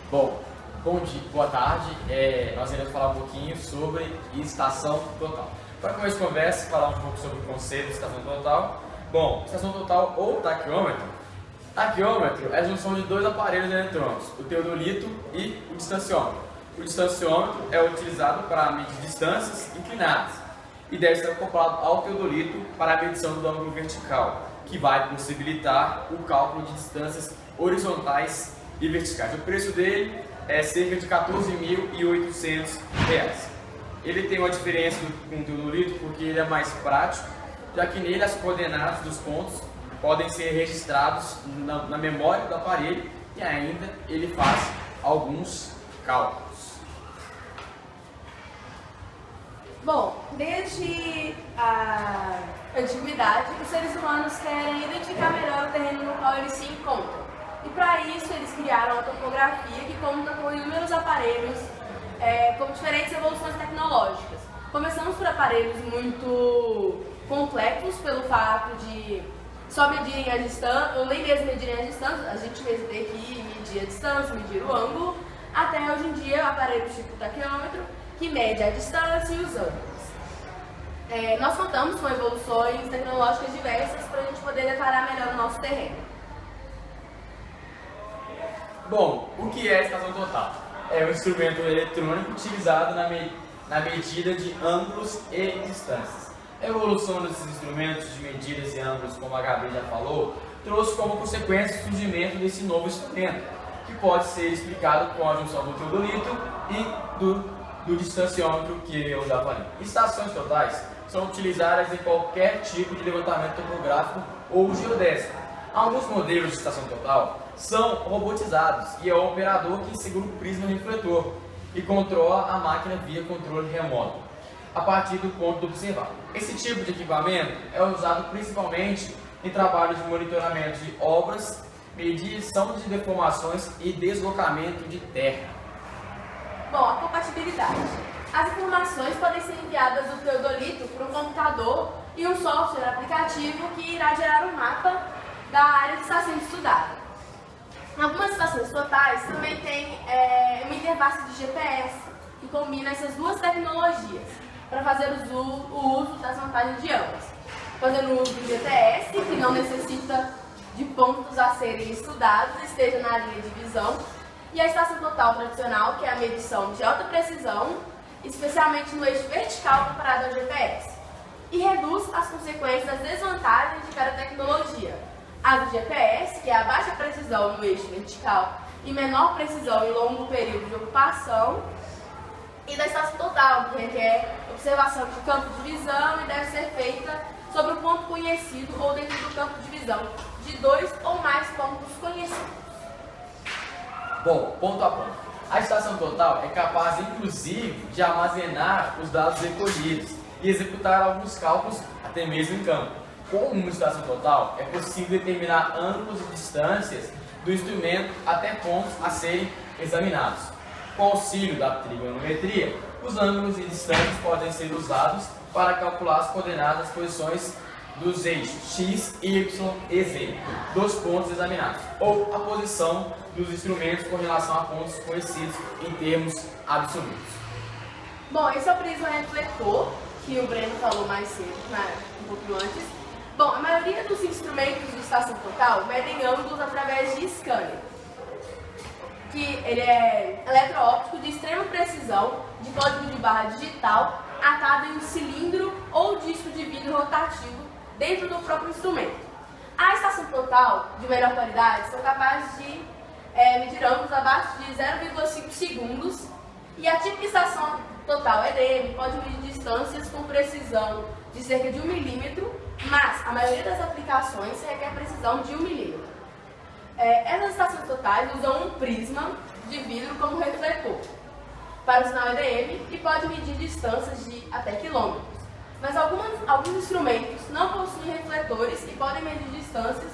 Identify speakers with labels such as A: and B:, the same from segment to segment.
A: Bom, bom dia, boa tarde. Nós iremos falar um pouquinho sobre estação total. Para começar a conversa, falar um pouco sobre o conceito de estação total. Bom, estação total ou taquiômetro. Taquiômetro é a junção de dois aparelhos eletrônicos, o teodolito e o distanciômetro. O distanciômetro é utilizado para medir distâncias inclinadas e deve ser acoplado ao teodolito para a medição do ângulo vertical, que vai possibilitar o cálculo de distâncias horizontais e verticais. O preço dele é cerca de R$ 14.800. Ele tem uma diferença com o teodolito porque ele é mais prático, já que nele as coordenadas dos pontos podem ser registrados na memória do aparelho e ainda ele faz alguns cálculos.
B: Bom, desde a antiguidade, os seres humanos querem identificar melhor o terreno no qual eles se encontram. E para isso eles criaram a topografia, que conta com inúmeros aparelhos com diferentes evoluções tecnológicas. Começamos por aparelhos muito complexos pelo fato de só medirem a distância, ou nem mesmo medirem a distância, a gente mesmo tem que medir a distância, medir o ângulo, até hoje em dia aparelhos tipo taquiômetro, que mede a distância e os ângulos. Nós contamos com evoluções tecnológicas diversas para a gente poder declarar melhor o nosso terreno.
A: Bom, o que é a estação total? É um instrumento eletrônico utilizado na medida de ângulos e distâncias. A evolução desses instrumentos de medidas e ângulos, como a Gabi já falou, trouxe como consequência o surgimento desse novo instrumento, que pode ser explicado com a junção do teodolito e do distanciômetro, que eu já falei. Estações totais são utilizadas em qualquer tipo de levantamento topográfico ou geodésico. Alguns modelos de estação total são robotizados e é o operador que segura o prisma refletor e controla a máquina via controle remoto, a partir do ponto observado. Esse tipo de equipamento é usado principalmente em trabalhos de monitoramento de obras, medição de deformações e deslocamento de terra.
B: Bom, a compatibilidade. As informações podem ser enviadas do teodolito para um computador e um software aplicativo que irá gerar um mapa da área que está sendo estudada. Algumas estações totais também têm uma interface de GPS que combina essas duas tecnologias para fazer o uso das vantagens de ambas. Fazendo uso do GPS, que não necessita de pontos a serem estudados, esteja na linha de visão, e a estação total tradicional, que é a medição de alta precisão, especialmente no eixo vertical comparado ao GPS, e reduz as consequências das desvantagens de cada tecnologia. A do GPS, que é a baixa precisão no eixo vertical e menor precisão em longo período de ocupação, e da estação total, que requer observação de campo de visão e deve ser feita sobre um ponto conhecido ou dentro do campo de visão de dois ou mais pontos conhecidos.
A: Bom, ponto a ponto. A estação total é capaz, inclusive, de armazenar os dados recolhidos e executar alguns cálculos até mesmo em campo. Com uma estação total, é possível determinar ângulos e distâncias do instrumento até pontos a serem examinados. Com o auxílio da trigonometria, os ângulos e distâncias podem ser usados para calcular as coordenadas posições dos eixos x, y e z dos pontos examinados, ou a posição dos instrumentos com relação a pontos conhecidos em termos absolutos.
B: Bom, esse é o prisma refletor, que o Breno falou mais cedo, um pouquinho antes. Bom, a maioria dos instrumentos de estação total medem ângulos através de scanner, que ele é eletroóptico de extrema precisão, de código de barra digital, atado em um cilindro ou disco de vidro rotativo dentro do próprio instrumento. A estação total, de melhor qualidade, são capazes de medir ângulos abaixo de 0,5 segundos e a típica estação total EDM pode medir distâncias com precisão de cerca de 1 milímetro, mas a maioria das aplicações requer precisão de 1 milímetro. Essas estações totais usam um prisma de vidro como refletor para o sinal EDM e pode medir distâncias de até quilômetros. Mas alguns instrumentos não possuem refletores e podem medir distâncias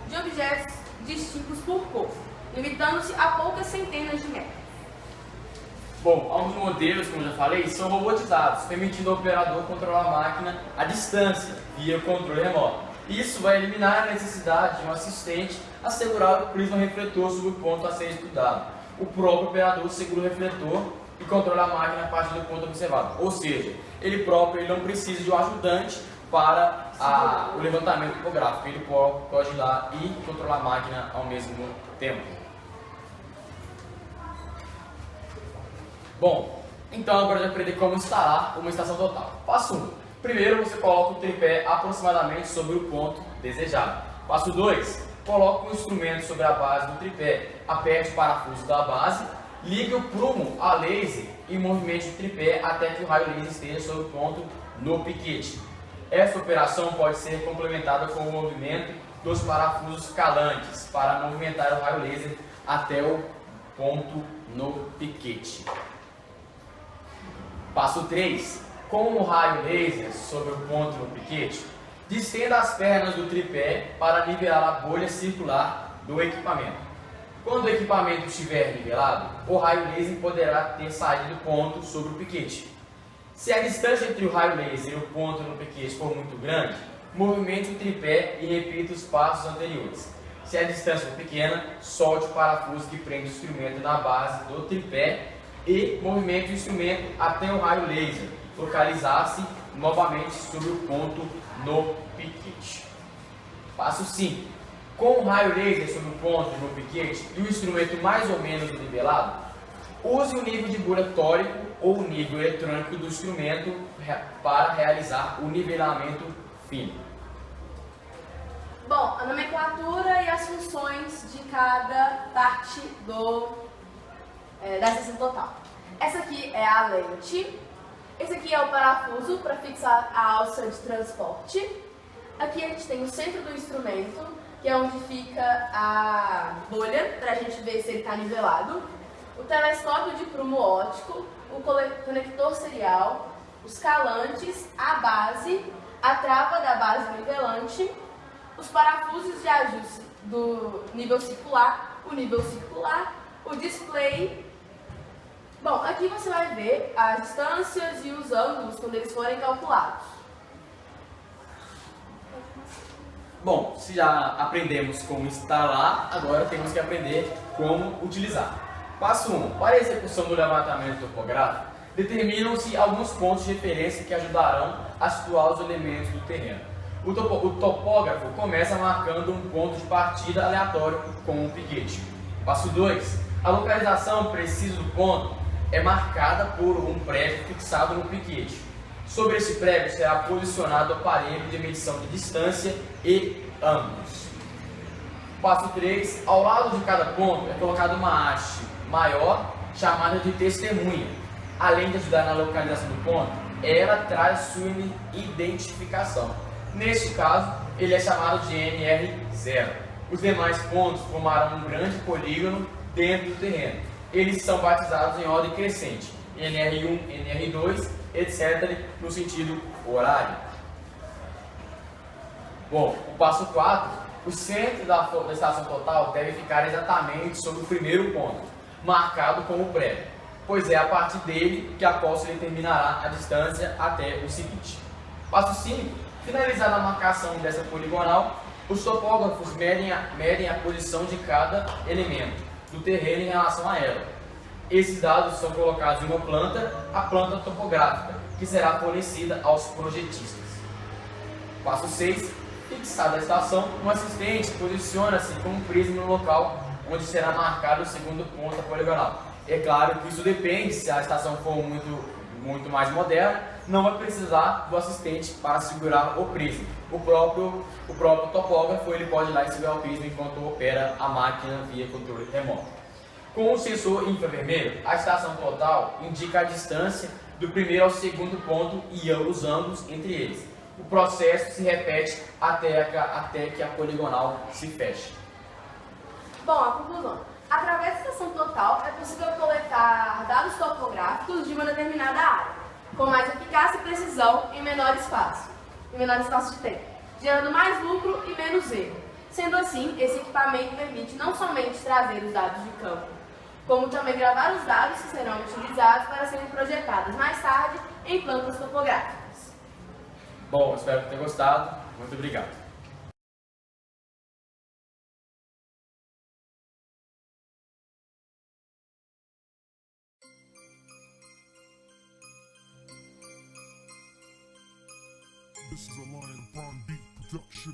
B: de objetos distintos por cor, limitando-se a poucas centenas de metros.
A: Bom, alguns modelos, como eu já falei, são robotizados, permitindo ao operador controlar a máquina à distância, via controle remoto. Isso vai eliminar a necessidade de um assistente assegurar o prisma refletor sobre o ponto a ser estudado. o próprio operador segura o refletor e controla a máquina a partir do ponto observado. Ou seja, ele próprio não precisa de um ajudante para o levantamento topográfico. Ele pode ir lá e controlar a máquina ao mesmo tempo. Bom, então agora a gente vai aprender como instalar uma estação total. Passo 1. Primeiro você coloca o tripé aproximadamente sobre o ponto desejado. Passo 2. Coloque o instrumento sobre a base do tripé. Aperte o parafuso da base, ligue o prumo a laser e movimente o tripé até que o raio laser esteja sobre o ponto no piquete. Essa operação pode ser complementada com o movimento dos parafusos calantes para movimentar o raio laser até o ponto no piquete. Passo 3. Com o raio laser sobre o ponto no piquete, distenda as pernas do tripé para nivelar a bolha circular do equipamento. Quando o equipamento estiver nivelado, o raio laser poderá ter saído do ponto sobre o piquete. Se a distância entre o raio laser e o ponto no piquete for muito grande, movimente o tripé e repita os passos anteriores. Se a distância for pequena, solte o parafuso que prende o instrumento na base do tripé e movimente o instrumento até o raio laser localizar-se novamente sobre o ponto no piquete. Passo 5. Com o raio laser sobre o ponto no piquete e o instrumento mais ou menos nivelado, use o nível de bolha tórico ou o nível eletrônico do instrumento para realizar o nivelamento fino.
B: Bom, a nomenclatura e as funções de cada parte da estação total. Essa aqui é a lente. Esse aqui é o parafuso para fixar a alça de transporte. Aqui a gente tem o centro do instrumento, que é onde fica a bolha, para a gente ver se ele está nivelado. O telescópio de prumo óptico, o conector serial, os calantes, a base, a trava da base nivelante, os parafusos de ajuste do nível circular, o display. Bom, aqui você vai ver as distâncias e os ângulos quando eles forem calculados.
A: Bom, se já aprendemos como instalar, agora temos que aprender como utilizar. Passo 1. Para a execução do levantamento topográfico, determinam-se alguns pontos de referência que ajudarão a situar os elementos do terreno. O topógrafo começa marcando um ponto de partida aleatório com o piquete. Passo 2. A localização precisa do ponto é marcada por um prego fixado no piquete. Sobre esse prego será posicionado o aparelho de medição de distância e ângulos. Passo 3. Ao lado de cada ponto é colocada uma haste maior chamada de testemunha. Além de ajudar na localização do ponto, ela traz sua identificação. Neste caso, ele é chamado de NR0. Os demais pontos formarão um grande polígono dentro do terreno. Eles são batizados em ordem crescente, NR1, NR2, etc., no sentido horário. Bom, o passo 4, o centro da estação total deve ficar exatamente sobre o primeiro ponto, marcado como prego, pois é a partir dele que a posse determinará a distância até o seguinte. Passo 5, finalizada a marcação dessa poligonal, os topógrafos medem a posição de cada elemento do terreno em relação a ela. Esses dados são colocados em uma planta, a planta topográfica, que será fornecida aos projetistas. Passo 6. Fixada a estação, um assistente posiciona-se com um prisma no local onde será marcado o segundo ponto da poligonal. É claro que isso depende, se a estação for muito mais moderna, não vai precisar do assistente para segurar o prisma. O próprio topógrafo ele pode ir lá e segurar o prisma enquanto opera a máquina via controle remoto. Com o sensor infravermelho, a estação total indica a distância do primeiro ao segundo ponto e os ângulos entre eles. O processo se repete até que a poligonal se feche.
B: Bom, a conclusão. Através da estação total, é possível coletar dados topográficos de uma determinada área, com mais eficácia e precisão em menor espaço de tempo, gerando mais lucro e menos erro. Sendo assim, esse equipamento permite não somente trazer os dados de campo, como também gravar os dados que serão utilizados para serem projetados mais tarde em plantas topográficas.
A: Bom, espero que tenha gostado. Muito obrigado.
C: This is a Lion Bond beat production.